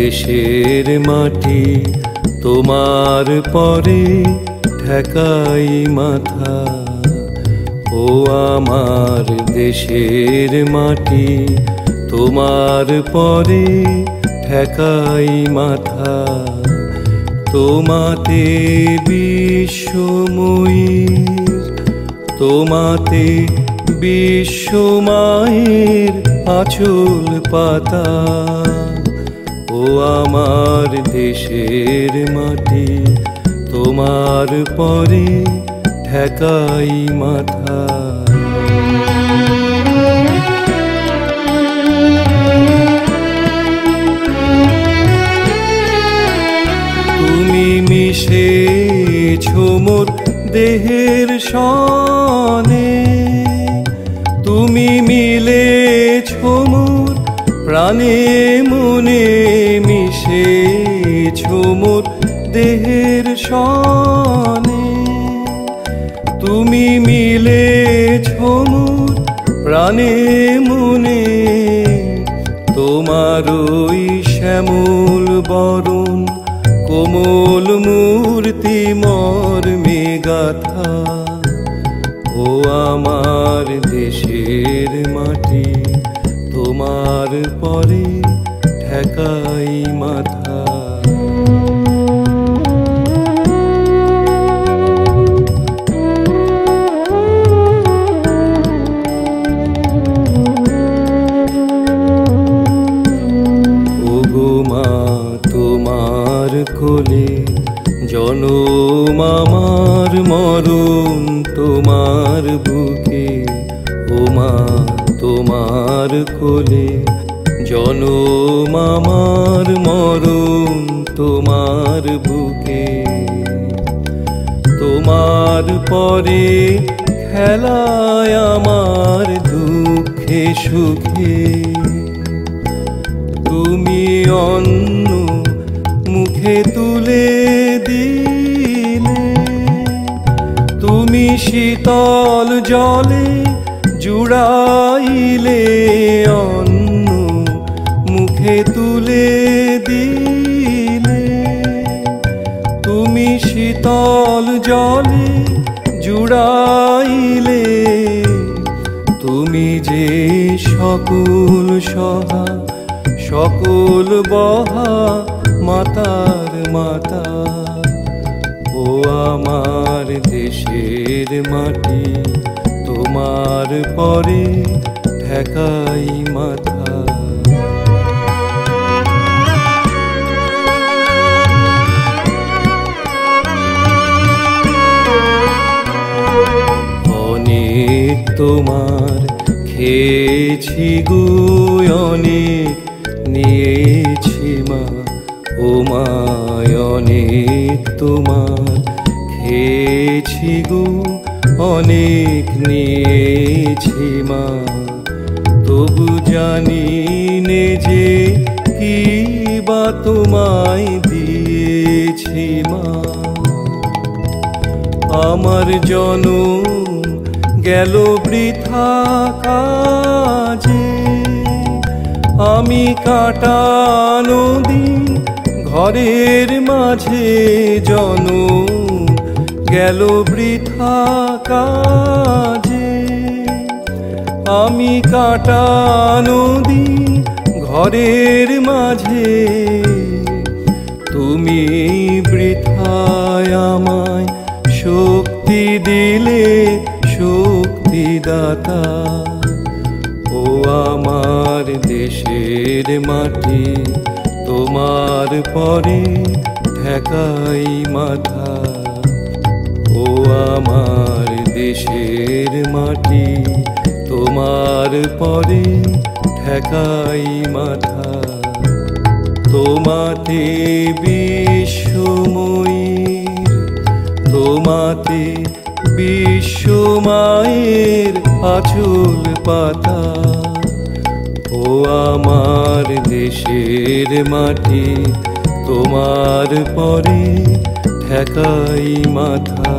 দেশের মাটি তোমার পরে ঠেকাই মাথা। ও আমার দেশের মাটি তোমার পরে ঠেকাই মাথা। তোমাতে বিশ্বময়ীর, তোমাতে বিশ্বমায়ের আঁচল পাতা। ও আমার দেশের মাটি তোমার পরে ঠেকাই মাথা। তুমি মিশেছো মোর দেহের সনে, তুমি মিলেছো মোর প্রাণে মনে। মিশেছো মোর দেহের সনে, তুমি মিলেছো মোর প্রাণে মনে। তোমার ওই শ্যামল বরণ কোমল মূর্তি মর্মে গাথা। ও আমার দেশের মাটি তোমার পরে ঠেকাই মাথা। ওগো মা তোমার কোলে জনম আমার, মরণ তোমার বুকে। ও মা তোমার কোলে জনম আমার, মরণ তোমার বুকে। তোমার পরে খেলায় আমার দুঃখে সুখে। তুমি অন্ন মুখে তুলে দিলে, তুমি শীতল জলে জুড়াইলে। অন্ন মুখে তুলে দিলে, তুমি শীতল জলে জুড়াইলে। তুমি যে সকল সহা সকল বহা মাতার মাতা। ও আমার দেশের মাটি তোমার পরে ঠেকাই মাথা। অনেক তোমার খেয়েছি গো, অনেক নিয়েছি মা। ও মা অনেক তোমার খেয়েছি গো, অনেক নিয়েছি মা। তবু জানি নে যে কি বা তোমায় দিয়েছি মা। আমার জনম গেল বৃথা কাজে, আমি কাটানো দিন ঘরের মাঝে। জনম গেল বৃথা কাজে, আমি কাটানো দিন ঘরের মাঝে। তুমি বৃথায় আমায় শক্তি দিলে, শক্তিদাতা। ও আমার দেশের মাটি তোমার পরে ঠেকাই মাথা। ও আমার দেশের মাটি তোমার পরে ঠেকাই মাথা। তোমাতে বিশ্বময়ীর, তোমাতে বিশ্বমায়ের আঁচল পাতা। ও আমার দেশের মাটি তোমার পরে ঠেকাই মাথা।